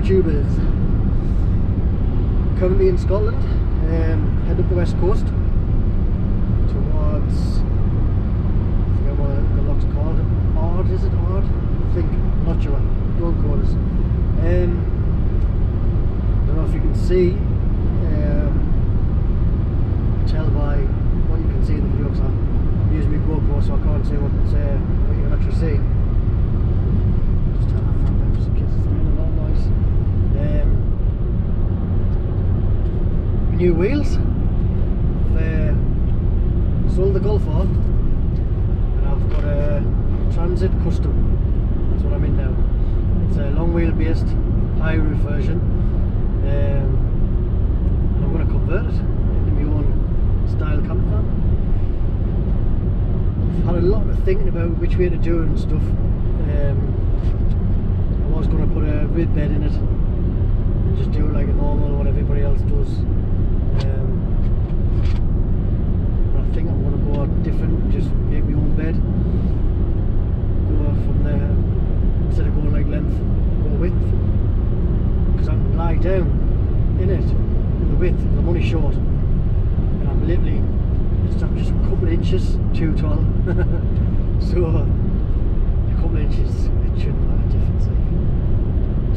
YouTubers. Currently in Scotland, head up the west coast towards, I forget what the lock's called. Ard, is it Ard? I think, I'm not sure. Don't quote us. I don't know if you can see, tell by what you can see in the video, because I'm using my GoPro, so I can't see what you can actually see. Just turn that fan down just in case it's making a lot of noise. New wheels. I've sold the Golf R, and I've got a Transit Custom. That's what I'm in now. It's a long wheel based high roof version, and I'm going to convert it into my own style camper van. I've had a lot of thinking about which way to do it and stuff. I was going to put a rid bed in it and just do it like a normal, what everybody else does. But I think I'm going to go different, just make my own bed. Go from there, instead of going like length, go width. Because I can lie down in it, in the width, because I'm only short. And I'm literally, I'm just a couple of inches too tall. So, a couple of inches, it shouldn't make a difference.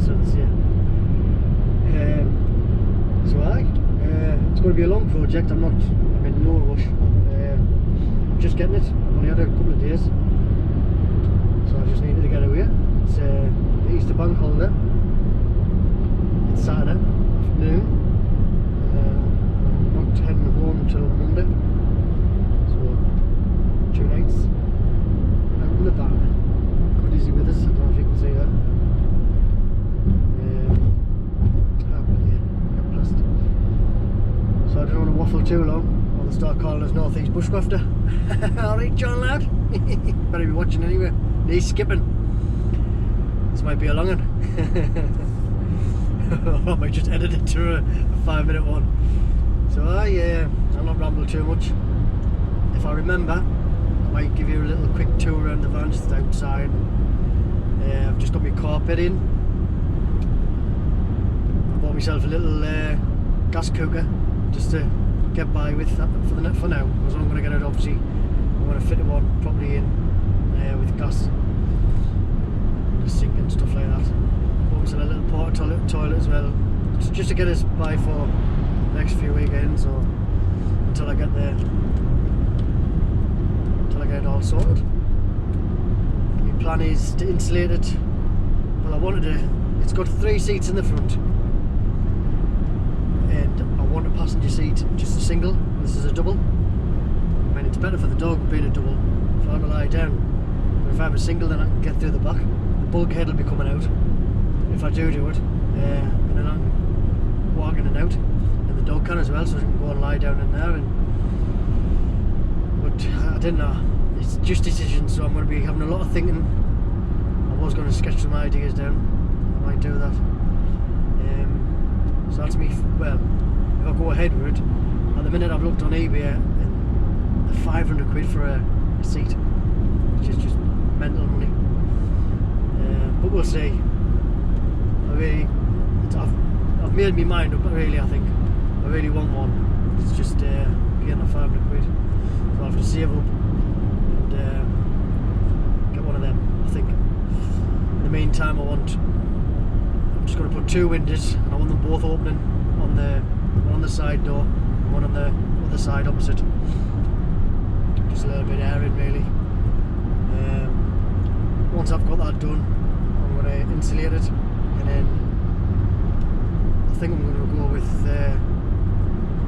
So that's it. It's going to be a long project. I'm in no rush. I'm just getting it. I've only had it a couple of days, so I just needed to get away. It's the Easter bank holiday. It's Saturday afternoon. I'm not heading home until Monday, so 2 nights out in the van. Got Izzy with us. I don't know if you can see that. So I don't want to waffle too long, or they'll start calling us North East Bushcrafter. Alright, John lad. Better be watching anyway. He's skipping. This might be a long one. I might just edit it to a 5-minute one. So I'll not ramble too much. If I remember, I might give you a little quick tour around the van just outside. I've just got my carpet in. I bought myself a little gas cooker just to get by with that for now, because I'm going to get it, obviously I'm going to fit it one properly in with gas, the sink and stuff like that. Bought myself a little porta toilet as well, just to get us by for the next few weekends, or until I get it all sorted. My plan is to insulate it. Well, it's got 3 seats in the front, and I want a passenger seat, just a single. This is a double. I mean, it's better for the dog being a double, if I have to lie down. But if I have a single, then I can get through the back. The bulkhead will be coming out if I do it, and then I can walk in and out, and the dog can as well, so I can go and lie down in there. But I didn't know. It's just decisions, so I'm going to be having a lot of thinking. I was going to sketch some ideas down. I might do that. So that's me. Well, if I go ahead with it, at the minute I've looked on eBay, and the 500 quid for a seat, which is just mental money. But we'll see. I've made my mind up. Really, I think I really want one. It's just getting a 500 quid, so I'll have to save up and get one of them, I think. In the meantime, I'm just going to put 2 windows, and I want them both opening on one on the side door, and one on the other side opposite. Just a little bit airing, really. Once I've got that done, I'm going to insulate it, and then I think I'm going to go with I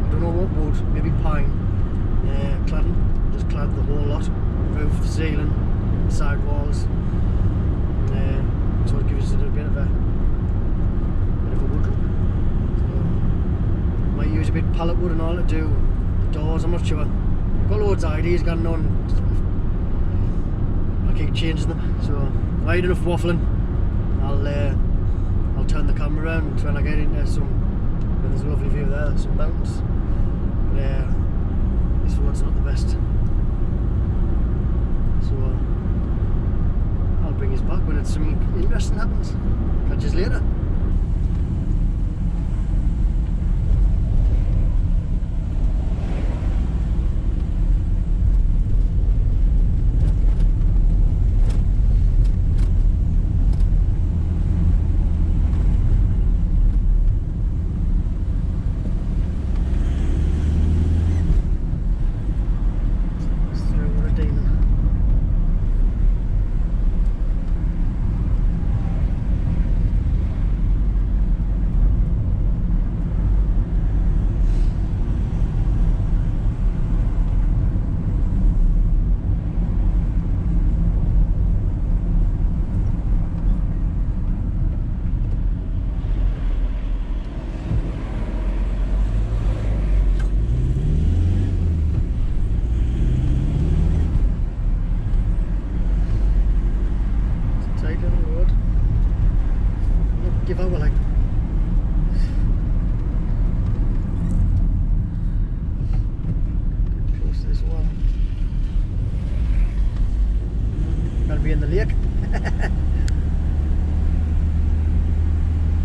don't know what wood, maybe pine cladding. Just clad the whole lot, roof, the ceiling, the side walls, so it gives it a bit of a wood look. So might use a bit of pallet wood and all to do the doors. I'm not sure. I've got loads of ideas going on. I keep changing them. So if I had enough waffling, I'll turn the camera around when I get into some. And there's a lovely view there, some mountains. But this road's not the best. So I'll bring us back when it's something interesting happens. Catch us later. be in the lake.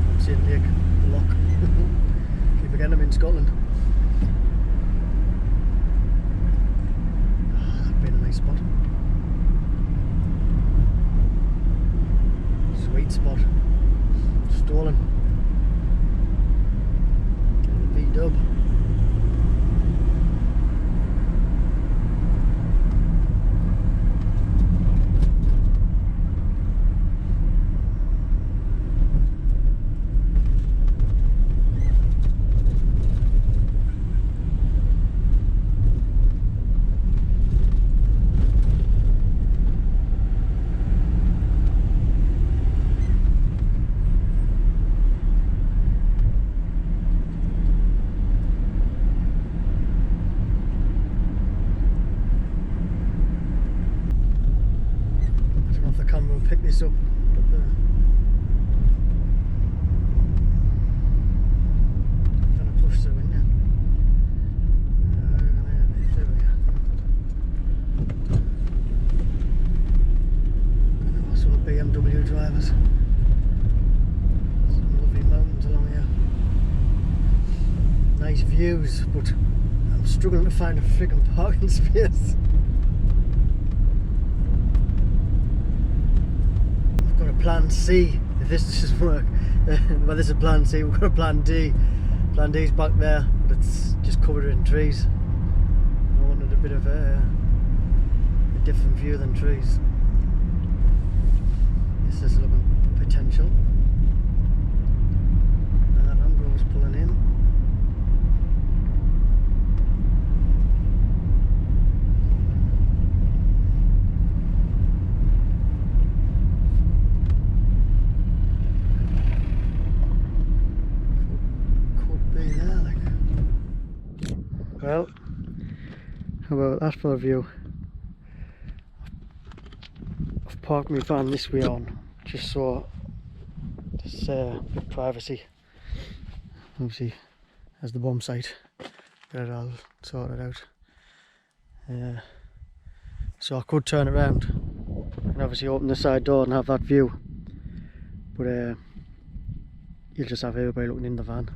I'm saying lake, the loch. Keep forgetting I'm in Scotland. That'd been a nice spot. Sweet spot. Stolen. The V-dub. Pick this up, but gonna push through, isn't it? There we go. Also BMW drivers. Some lovely mountains along here. Nice views, but I'm struggling to find a freaking parking space. Plan C if this doesn't work. Well, this is plan C. We've got a plan D. Plan D's back there, but it's just covered in trees. I wanted a bit of a different view than trees. This is looking potential. And that Land Rover's pulling in. Well, how about that for a view? I've parked my van this way on, just so there's a bit of privacy. Obviously, there's the bomb site, get it all sorted out. So I could turn around and obviously open the side door and have that view, but you'll just have everybody looking in the van,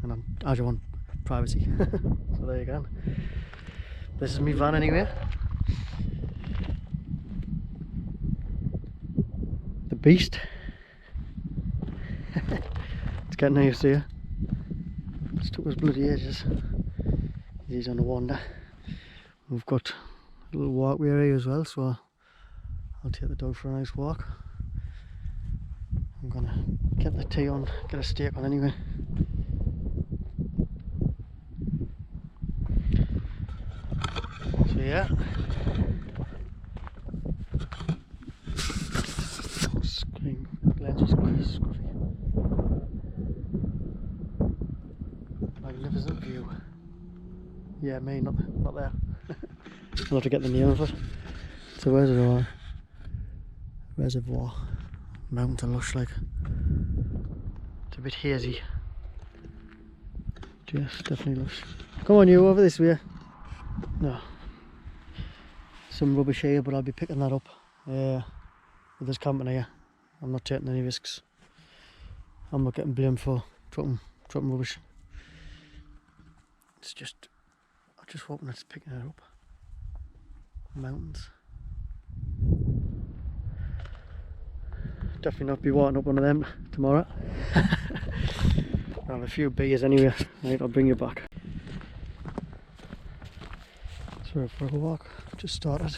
and I don't want privacy. So there you go. This is my van anyway. The beast. It's getting nice here. It's took us bloody ages. He's on a wander. We've got a little walkway area as well, so I'll take the dog for a nice walk. I'm gonna get the tea on, get a steak on anyway. So yeah. Screen lens was scruffy. Magnificent view. Yeah, me, not there. I'll have to get the name of it. It's a reservoir. Mountains are lush, like. It's a bit hazy. Yes, definitely lush. Come on, you over this way. No. Some rubbish here, but I'll be picking that up. With this company here. I'm not taking any risks. I'm not getting blamed for dropping rubbish. It's just, I'm just hoping it's picking it up. Mountains. Definitely not be walking up one of them tomorrow. I'll have a few beers anyway. Right, I'll bring you back. So for a walk, just started.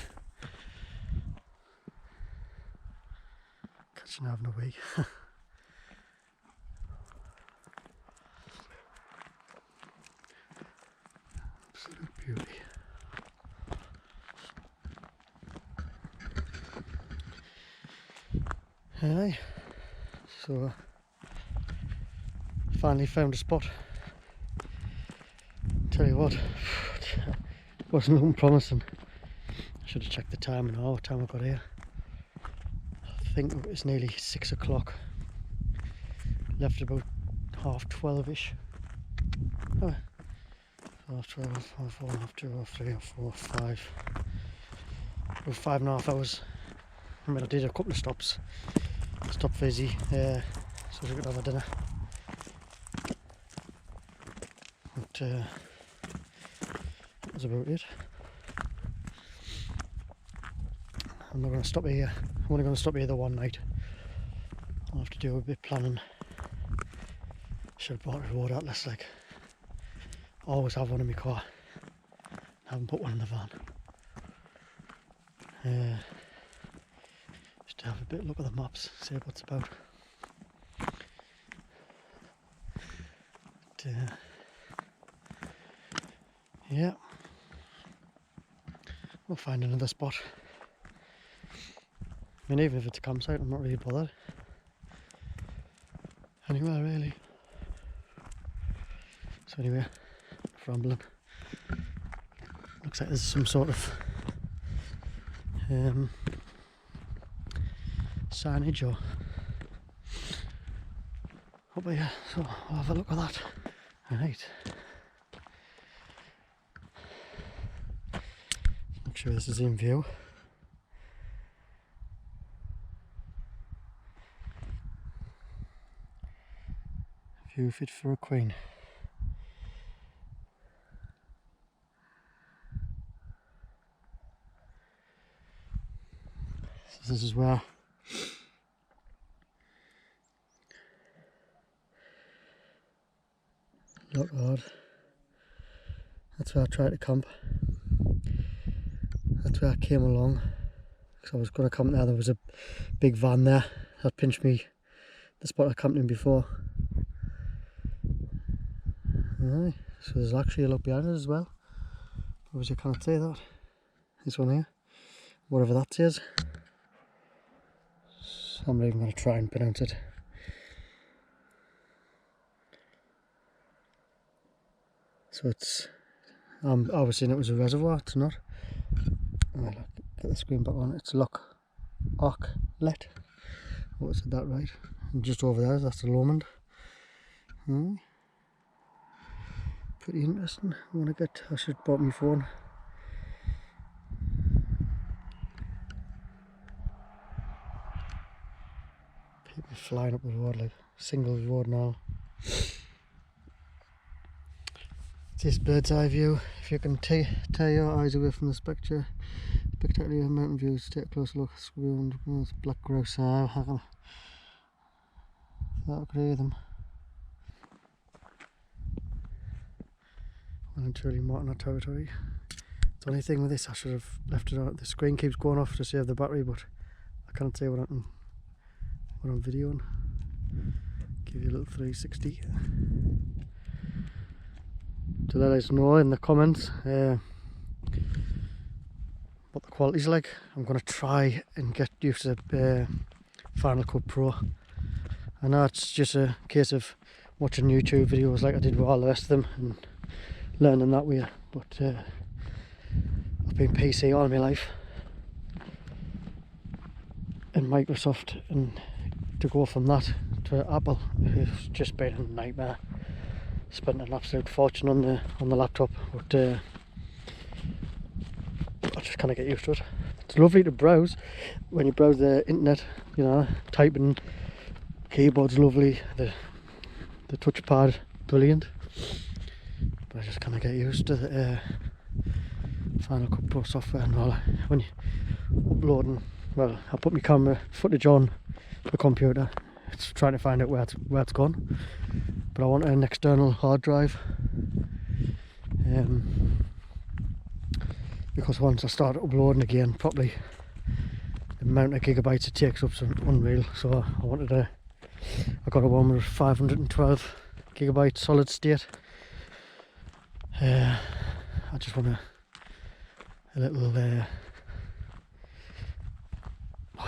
Catching having a wee. Absolute beauty. Aye, so finally found a spot. Tell you what, it wasn't looking promising. I should have checked the time and what time I got here. I think it's nearly 6 o'clock. Left about 12:30ish. Oh, 12, half 1, half 2, half 3, half 4, 5. About 5.5 hours I mean, I did a couple of stops. Stopped for Izzy, so we could have a dinner. But that was about it. I'm not going to stop here. I'm only going to stop here the one night. I'll have to do a bit of planning. Should have bought a road atlas, like. I always have one in my car. I haven't put one in the van. Just to have a bit look at the maps, see what it's about. But, yeah, we'll find another spot. I mean, even if it's a campsite, I'm not really bothered. Anywhere really. So anyway, rambling. Looks like there's some sort of signage or over here, so I'll have a look at that. Alright. Make sure this is in view. View fit for a queen. So this is where Lockhard. That's where I tried to camp. That's where I came along because I was going to camp there. There was a big van there that pinched me the spot I camped in before. Right, so there's actually a look behind it as well. Obviously I can't say that. This one here, whatever that says. So I'm not even going to try and pronounce it. So it's, I was saying it was a reservoir, it's not. I'll get the screen back on. It's Loch Arclet. Oh, I said that right. And just over there, that's the Lomond. Pretty interesting. I should have bought my phone. People flying up the road, like single road now. This bird's eye view. If you can tear your eyes away from the spectacular mountain views, take a closer look. Black grouse. I can hear them. Well and truly marking our territory. The only thing with this, I should have left it on. The screen keeps going off to save the battery, but I can't say what I'm videoing. Give you a little 360. To let us know in the comments what the quality's like. I'm going to try and get used to Final Cut Pro. I know it's just a case of watching YouTube videos like I did with all the rest of them and learning that way, but I've been PC all my life and Microsoft, and to go from that to Apple has just been a nightmare. Spent an absolute fortune on the laptop, but I just kind of get used to it. It's lovely to browse when you browse the internet, you know, typing, keyboard's lovely, the touchpad brilliant, but I just kind of get used to the Final Cut Pro software and all. When you're uploading, well, I put my camera footage on the computer, it's trying to find out where it's gone, but I want an external hard drive, because once I start uploading again properly, the amount of gigabytes it takes up's unreal. So I got a one with 512 gigabyte solid state. I just want a little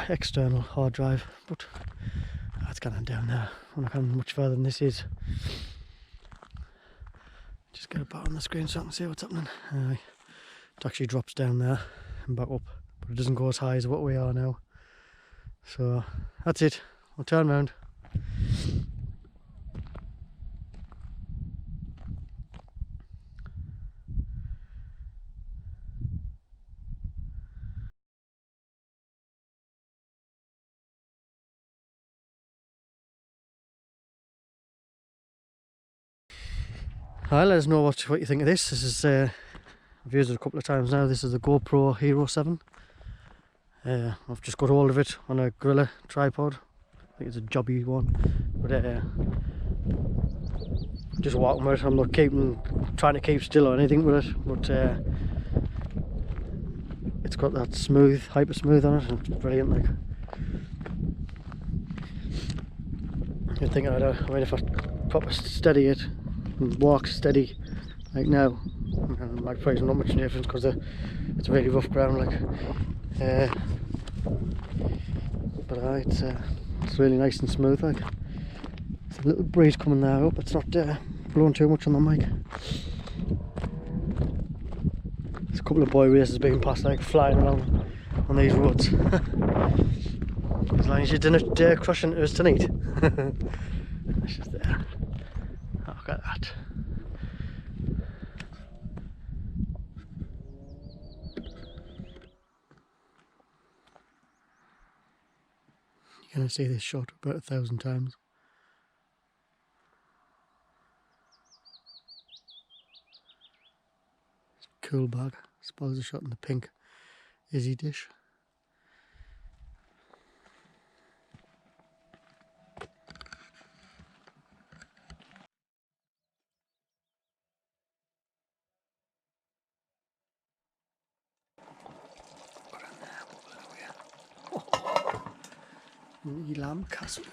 external hard drive, but that's kind of down there. I'm not going much further than this is. Just get it back on the screen so I can see what's happening. It actually drops down there and back up, but it doesn't go as high as what we are now. So that's it. I'll turn around. Let us know what you think of this. This is I've used it a couple of times now. This is the GoPro Hero 7. I've just got hold of it on a Gorilla tripod. I think it's a jobby one, but just walking with it. I'm not trying to keep still or anything with it, but it's got that smooth, hyper smooth on it, and it's brilliant. Like, you're thinking, I mean, if I proper steady it and walk steady like now, like probably not much difference because it's really rough ground. Like, but it's really nice and smooth. Like, there's a little breeze coming there. I hope it's not blowing too much on the mic. There's a couple of boy races being passed, like flying around on these roads. As long as you didn't dare crush into us tonight. It's just there. Oh, look at that. You're going to see this shot about 1,000 times. Cool bag. Suppose a shot in the pink Izzy dish. Mini lamb casserole.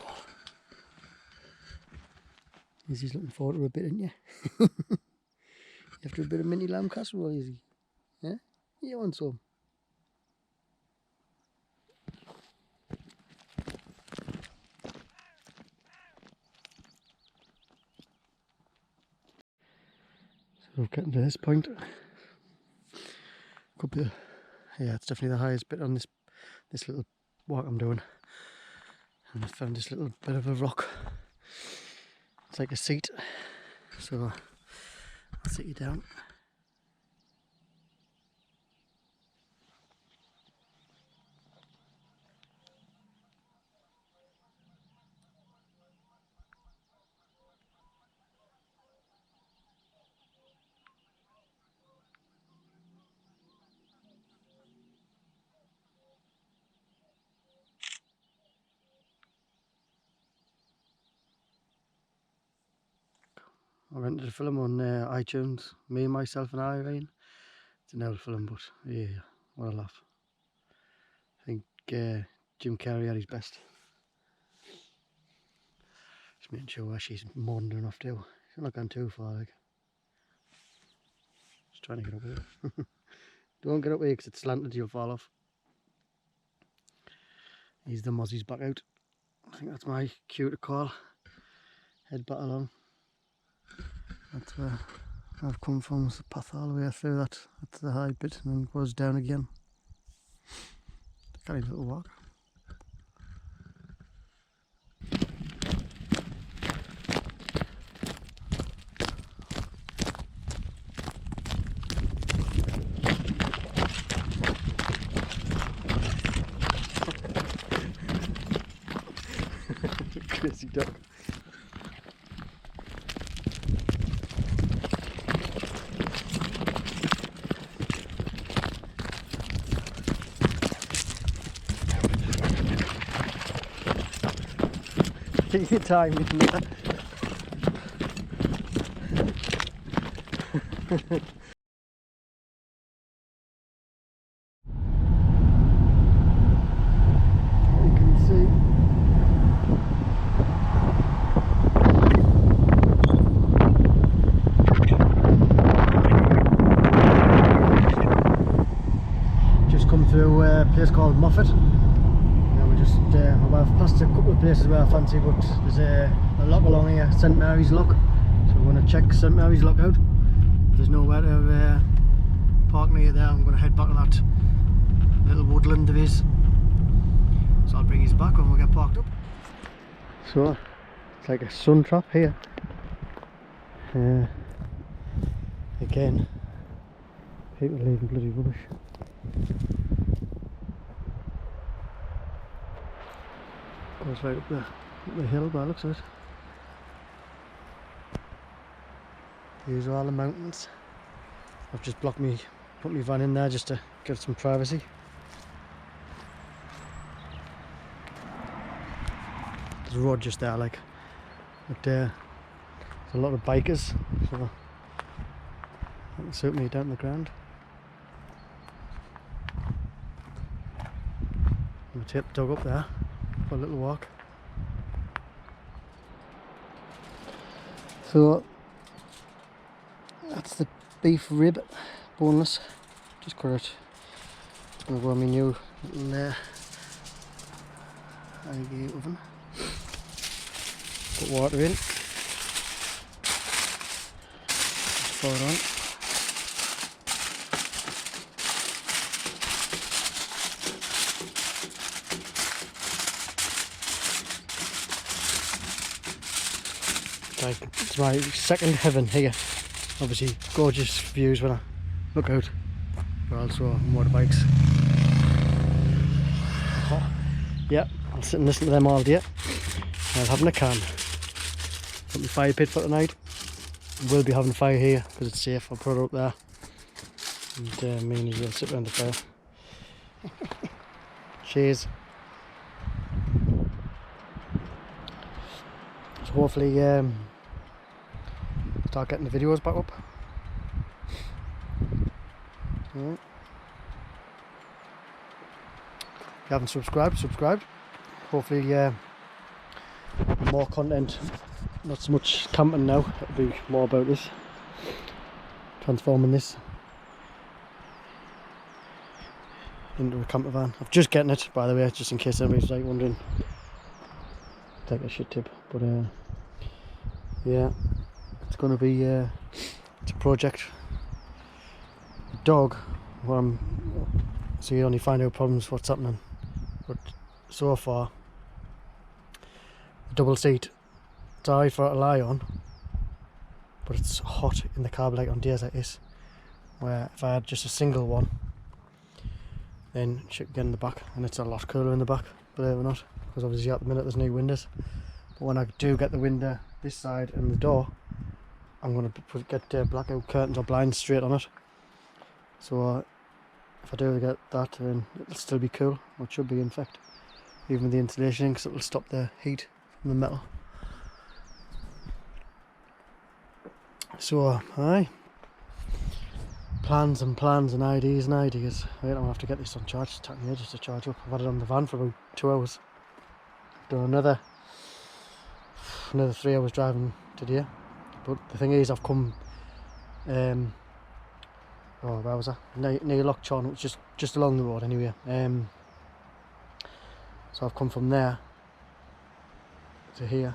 Izzy's looking forward to a bit, isn't you? You have to do a bit of mini lamb casserole, Izzy. Yeah? You want some? So we're getting to this point. Could be, yeah, it's definitely the highest bit on this little walk I'm doing. And I found this little bit of a rock. It's like a seat, so I'll sit you down. I rented a film on iTunes, Me, Myself and Irene. It's an old film, but yeah, what a laugh. I think Jim Carrey at his best. Just making sure she's more than enough too. She's not gone too far, like. Just trying to get up here. Don't get up here because it's slanted, you'll fall off. He's the mozzies back out. I think that's my cue to call. Head back along. That's where I've come from, it's the path all the way through that. That's the high bit and then it goes down again. Got a little walk. Crazy dog. Take your time, through a place called Moffat. We're just I've passed a couple of places where I fancy, but there's a lock along here, St Mary's Lock. So we're going to check St Mary's Lock out. If there's nowhere to park near there, I'm going to head back to that little woodland of his. So I'll bring his back when we get parked up. So it's like a sun trap here. Again, people leaving bloody rubbish. Goes right up the hill by the looks of it. Views of all the mountains. I've just put my van in there just to get some privacy. There's a road just there, like, but there's a lot of bikers, so that can suit me down the ground. I'm going to take the dog up there for a little walk. So that's the beef rib, boneless. Just cut it. It's going to go in my new little IG oven. Put water in. Just pour it on. It's my second heaven here. Obviously gorgeous views when I look out, but also motorbikes. Oh, yeah, I'll sit and listen to them all day. I'm having a can. Got my fire pit for tonight. We'll be having a fire here because it's safe. I'll put it up there, and me and you will sit around the fire. Cheers. So hopefully start getting the videos back up. Yeah. If you haven't subscribed, subscribe. Hopefully more content, not so much camping now, it'll be more about this, transforming this into a camper van. I'm just getting it, by the way, just in case anybody's like wondering. Take a shit tip, but yeah, it's going to be it's a project. The dog, well, so you only find out problems what's happening, but so far the double seat, it's alright for it to lie on, but it's hot in the cab like on days like this, where if I had just a single one then she could get in the back, and it's a lot cooler in the back, believe it or not, because obviously at the minute there's no windows. But when I do get the window this side and the door, I'm going to get blackout curtains or blinds straight on it. So if I do get that, then it'll still be cool, or it should be in fact, even with the insulation, because it'll stop the heat from the metal. So aye, plans and ideas. Right, I'm going to have to get this on charge. It's taking ages to charge up. I've had it on the van for about 2 hours. Done another 3 hours driving today, but the thing is I've come where was I? Near Loch Chon, which is just along the road anyway. So I've come from there to here.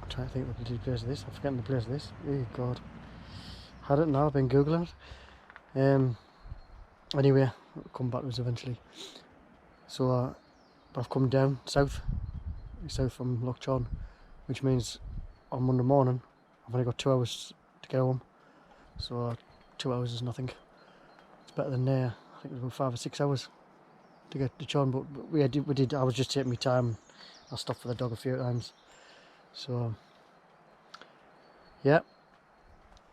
I'm trying to think what the place of this. I'm forgetting the place of this. Oh god, had it now, I've been googling it. Anyway, I'll come back to us eventually. So but I've come down south from Loch Chon, which means on Monday morning I've only got 2 hours to get home. So 2 hours is nothing. It's better than I think it was about 5 or 6 hours to get to Chon, but we did. I was just taking my time. I stopped for the dog a few times. So yeah,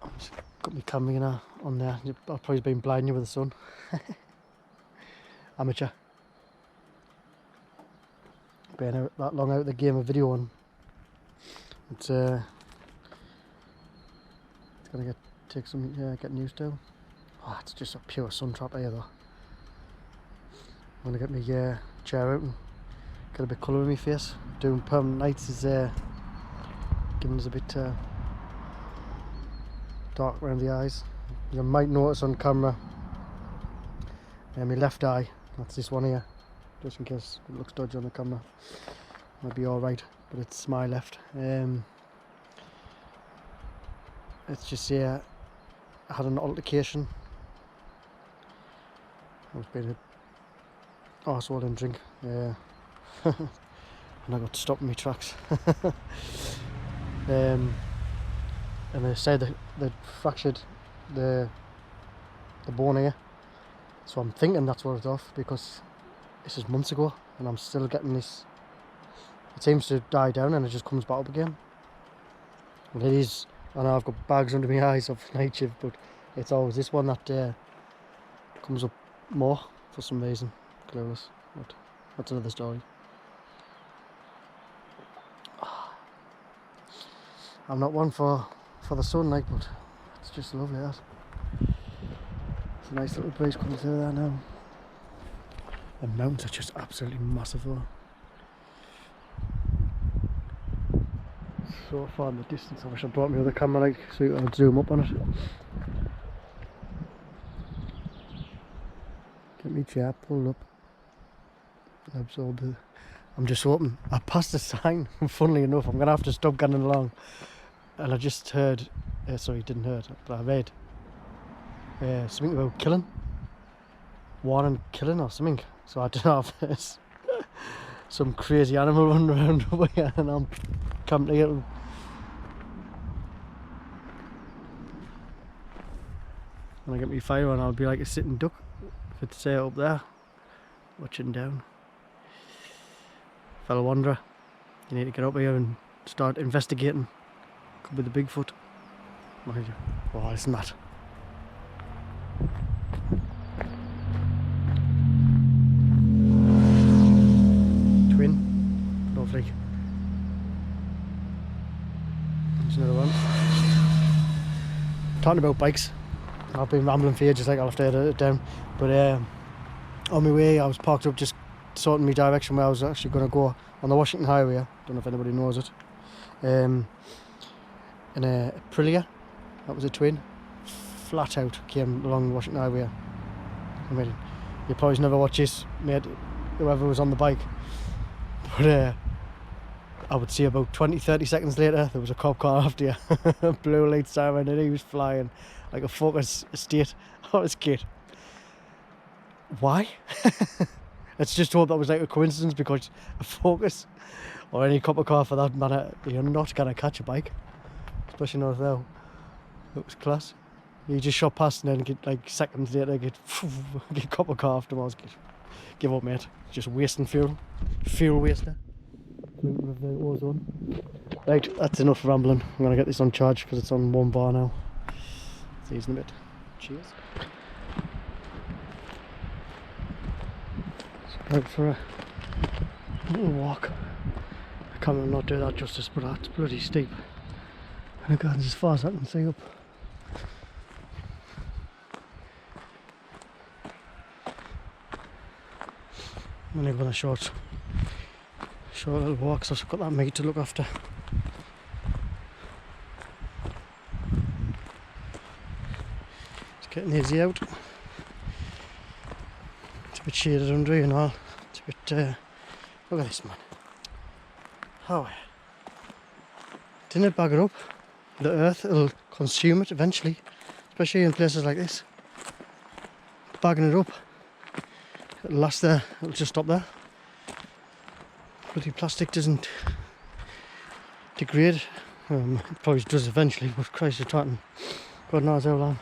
I've just got my camera on there. I've probably been blinding you with the sun. Amateur. Being out that long out of the game of video, and it's gonna take some getting used to. Oh, it's just a pure sun trap here though. I'm gonna get my chair out and get a bit colour in my face. Doing permanent nights is giving us a bit dark around the eyes. You might notice on camera my left eye, that's this one here, just in case it looks dodgy on the camera. Might be alright, but it's my left. It's just I had an altercation. I was being a arsehole and drink, and I got stopped in my tracks. And they said that they'd fractured the bone here, so I'm thinking that's what it's off, because this is months ago and I'm still getting this. It seems to die down and it just comes back up again. And it is I know I've got bags under my eyes of night shift, but it's always this one that comes up more for some reason. Clueless, but that's another story. I'm not one for the sun, like, but it's just lovely. That it's a nice little breeze coming through there now. The mountains are just absolutely massive though. So far in the distance, I wish I brought my other camera, like, so I could zoom up on it. Get me chair pulled up. Absorb it. I'm just hoping. I passed a sign, funnily enough, I'm going to have to stop getting along. And I just heard, sorry, didn't hear it, but I read something about killing. Warning killing or something. So I don't know if there's some crazy animal running around over here and I'm camping here. When I get my fire on, I'll be like a sitting duck. If it's up there, watching down. Fellow wanderer, you need to get up here and start investigating. Could be the Bigfoot. Oh, isn't that? Twin, lovely. There's another one. Talking about bikes, I've been rambling for ages, like I'll have to edit it down. But on my way, I was parked up just sorting my direction where I was actually going to go on the Washington Highway. I don't know if anybody knows it. And a Aprilia, that was a twin, flat out came along the Washington Highway. I mean, you probably never watch this, mate, whoever was on the bike. But I would see about 20-30 seconds later there was a cop car after you. Blue light siren, and he was flying like a Focus Estate. I was kid. Why? Let's just hope that was like a coincidence, because a Focus or any copper car for that matter, you're not going to catch a bike, especially not now. It was class. You just shot past and then get like seconds later get copper car afterwards. Give up, mate. Just wasting fuel. Fuel waster. With the ozone. Right, that's enough rambling. I'm going to get this on charge because it's on 1 bar now. See you in a bit. Cheers. Out for a little walk. I can't not do that justice, but that's bloody steep. And it goes as far as I can see up. I'm only going a short little walk, so I've got that mate to look after. It's getting easy out. It's a bit shaded under you and all. It's a bit, look at this, man. Oh, didn't it bag it up? The earth, it'll consume it eventually, especially in places like this. Bagging it up, it'll last there, it'll just stop there. Bloody plastic doesn't degrade. It probably does eventually, but Christ, it's talking God knows how long.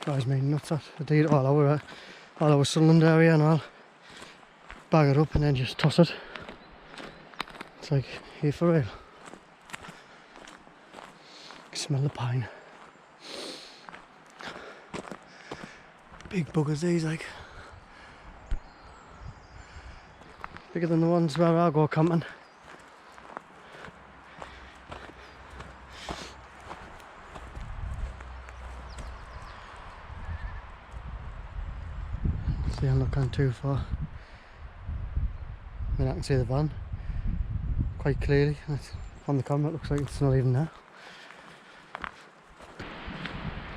Drives me nuts that. I do it all over Sunderland area and all. Bag it up and then just toss it. It's like, here for real. I smell the pine. Big buggers these, like. Bigger than the ones where I go camping. See, I'm not going too far. I mean, I can see the van quite clearly. On the camera it looks like it's not even there.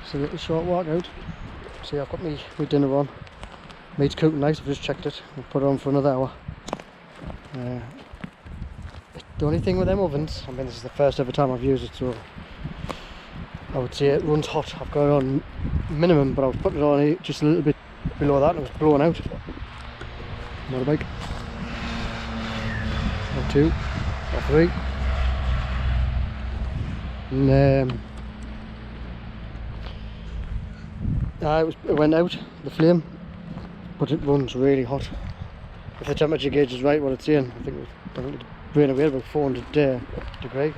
Just a little short walk out. See, I've got my dinner on. Meat's cooking nice, I've just checked it. I'll put it on for another hour. The only thing with them ovens, I mean, this is the first ever time I've used it, so I would say it runs hot. I've got it on minimum, but I was putting it on just a little bit below that and it was blowing out. Motorbike. Or 2, or 3. And it went out, the flame, but it runs really hot. If the temperature gauge is right, what it's saying, I think it was rain away about 400 degree.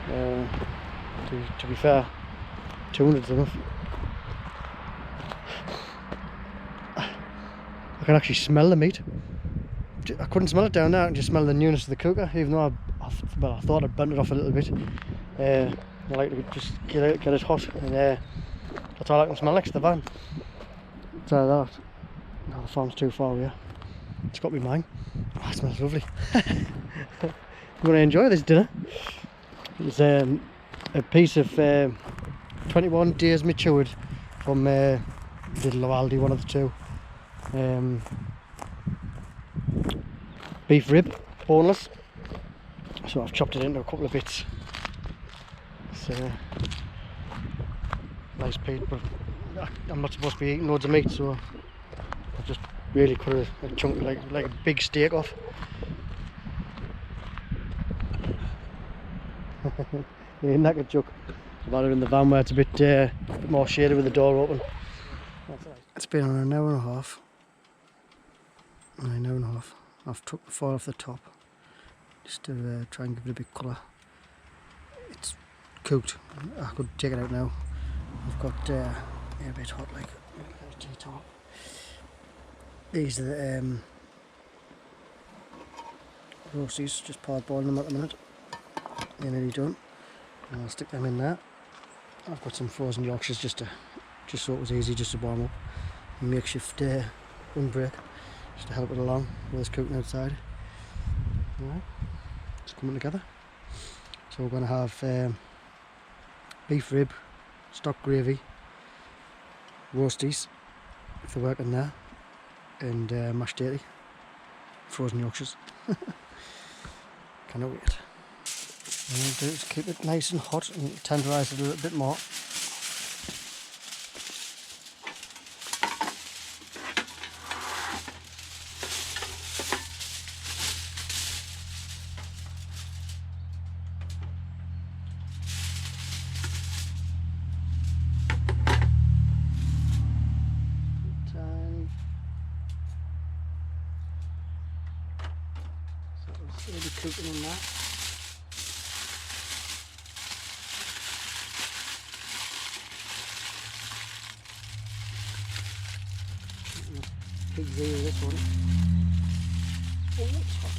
To be fair, 200's enough. I can actually smell the meat. I couldn't smell it down there, I can just smell the newness of the cooker, even though I thought I'd burnt it off a little bit. I like to just get it hot, and that's all I can smell next to the van. Try that. No, the farm's too far away. It's got to be mine. Oh, it smells lovely. I'm going to enjoy this dinner. It's a piece of 21 days matured from Lidl or Aldi, one of the two. Beef rib, boneless. So I've chopped it into a couple of bits. It's nice piece, but I'm not supposed to be eating loads of meat, so I've just really cut a chunk, like a big steak off. Yeah, knackered chuck. I've had it in the van where it's a bit more shady with the door open. It's been on an hour and a half. An hour and a half. I've took the foil off the top just to try and give it a bit colour. It's cooked. I could take it out now. I've got a bit hot, like tea-top. These are the roasties, just parboiling them at the minute. They're nearly done. And I'll stick them in there. I've got some frozen Yorkshires just so it was easy just to warm up. A makeshift windbreak just to help it along while it's cooking outside. Alright, it's coming together. So we're going to have beef rib, stock gravy, roasties if they're working there, and mashed tatey, frozen Yorkshires. Cannot wait. What I'm going to do is keep it nice and hot and tenderise it a little bit more. So it'll be cooking in that. Big Z with this one. Oh, it's hot.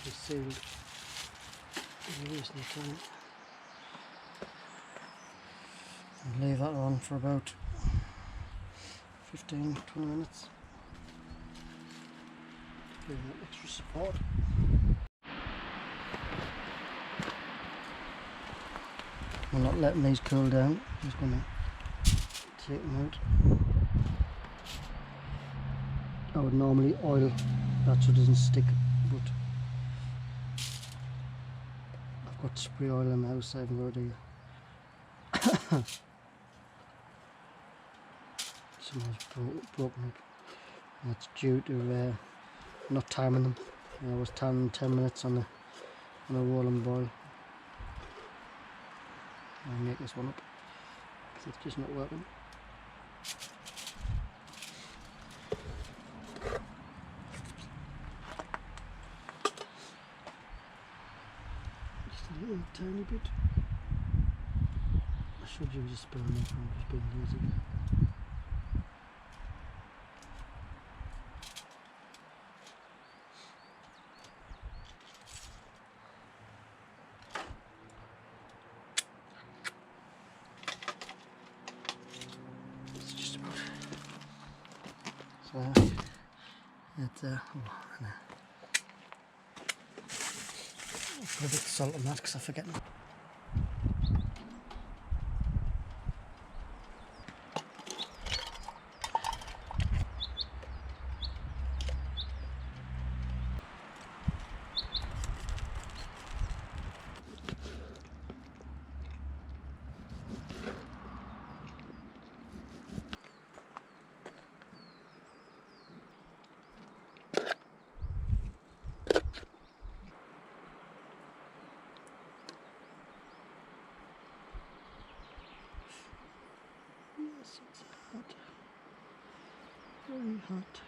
Just sealed. Release the time. And leave that on for about 15-20 minutes. Give it extra support. I'm not letting these cool down, I'm just going to take them out. I would normally oil that so it doesn't stick, but I've got spray oil in the house, I haven't got it here. Some has broken up. That's due to not timing them. I was timing 10 minutes on a rolling boil. I'll make this one up because it's just not working. Just a little tiny bit. I should use a spoon if I'm just being lazy. So it's put a bit of salt on that because I forget. hot. Very hot.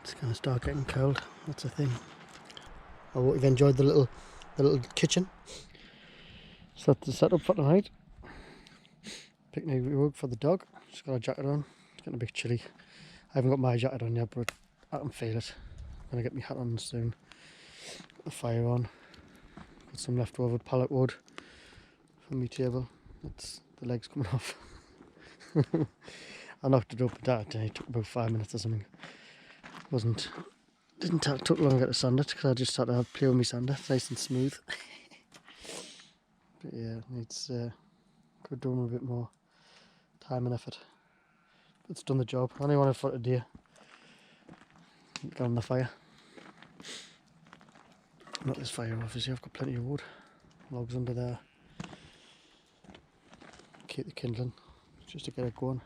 It's gonna start getting cold. That's the thing. I hope you've enjoyed the little kitchen. So that's the setup for tonight. Picnic rug for the dog. She's got a jacket on. It's getting a bit chilly. I haven't got my jacket on yet, but I can feel it. I'm gonna get my hat on soon. Got the fire on. Got some leftover pallet wood from my table. It's the legs coming off. I knocked it up that day. It took about 5 minutes or something. Took long to get to sand it because I just had to play with my sander. It's nice and smooth. But yeah, it's could do a bit more time and effort. But it's done the job. I only wanted for today. Get on the fire. Not this fire, obviously. I've got plenty of wood. Logs under there. Keep the kindling just to get it going.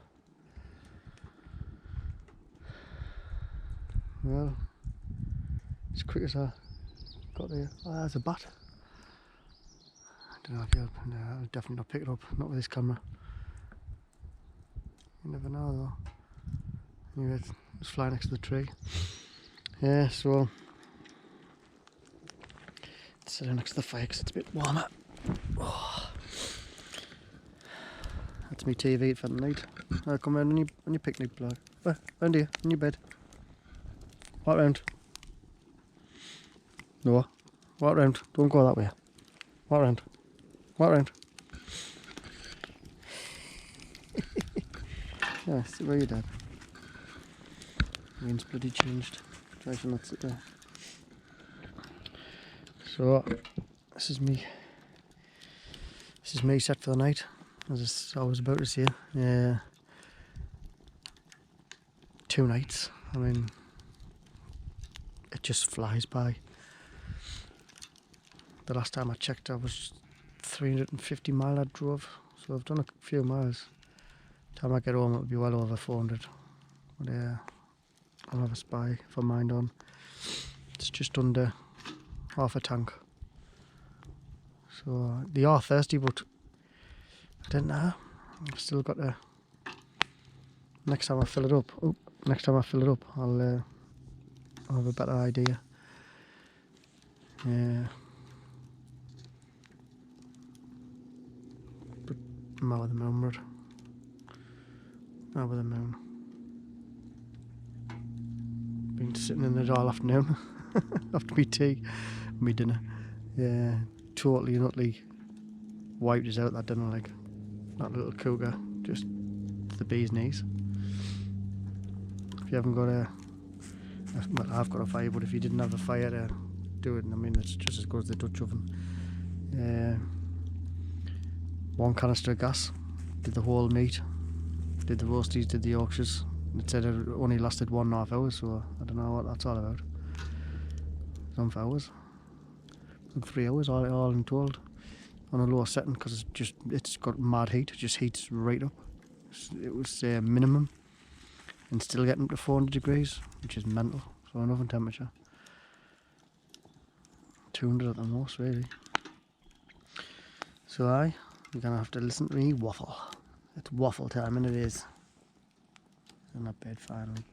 Well, as quick as I got there. Oh, there's a bat. I don't know if I'll definitely not pick it up, not with this camera. You never know though. Anyway, it's flying next to the tree. Yeah, so it's sitting next to the fire because it's a bit warmer. Oh. That's me TV for the night. Come round on your picnic block. Round here, in your bed. Walk round. No. Walk round. Don't go that way. Walk round. Walk round. Yeah, sit where your dad. Wind's bloody changed. Try to not sit there. So this is me. This is me set for the night. As I was about to say. 2 nights. I mean, it just flies by. The last time I checked, I was 350 mile I drove, so I've done a few miles. Time I get home, it'll be well over 400. But I'll have a spy for mine on. It's just under half a tank. So they are thirsty, but I don't know. I've still got to. Next time I fill it up. I'll have a better idea. Yeah. But I'm out with the moon, bro. Out with the moon. Been sitting in it all afternoon. After me tea, me dinner. Yeah, totally and utterly wiped us out that dinner, like that little cougar, just the bee's knees. If you haven't got well, I've got a fire, but if you didn't have a fire to do it, I mean, it's just as good as the Dutch oven. 1 canister of gas, did the whole meat, did the roasties, did the Yorkshires. It said it only lasted 1.5 hours, so I don't know what that's all about. Some hours, like 3 hours all in total, on a lower setting because it's got mad heat. It just heats right up. It was minimum, and still getting up to 400 degrees, which is mental. So an oven temperature, 200 at the most, really. So you're gonna have to listen to me waffle. It's waffle time, and it is. In that bed finally.